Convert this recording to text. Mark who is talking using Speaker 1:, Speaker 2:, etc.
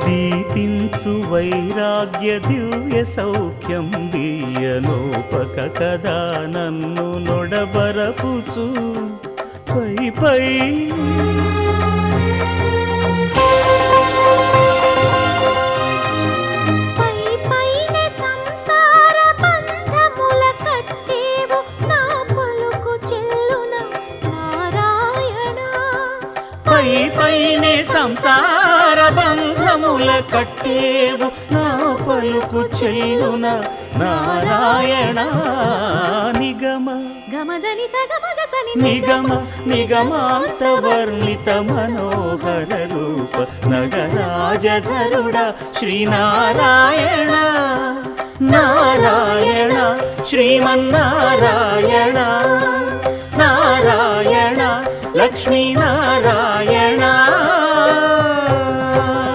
Speaker 1: దీపించు వైరాగ్య దివ్య సౌఖ్యం దీయనోపక కదా నన్ను నొడబరపుచు పై పై పైనే సంసార బంధముల కట్టేవు నా పలుకు చెల్లున నారాయణ నిగమ
Speaker 2: గమదని సగమగసని
Speaker 1: నిగమ నిగమాంత వర్ణిత మనోహర రూప నగరాజధరుడ శ్రీనారాయణ నారాయణ శ్రీమన్నారాయణ నారాయణ లక్ష్మీ నారాయణ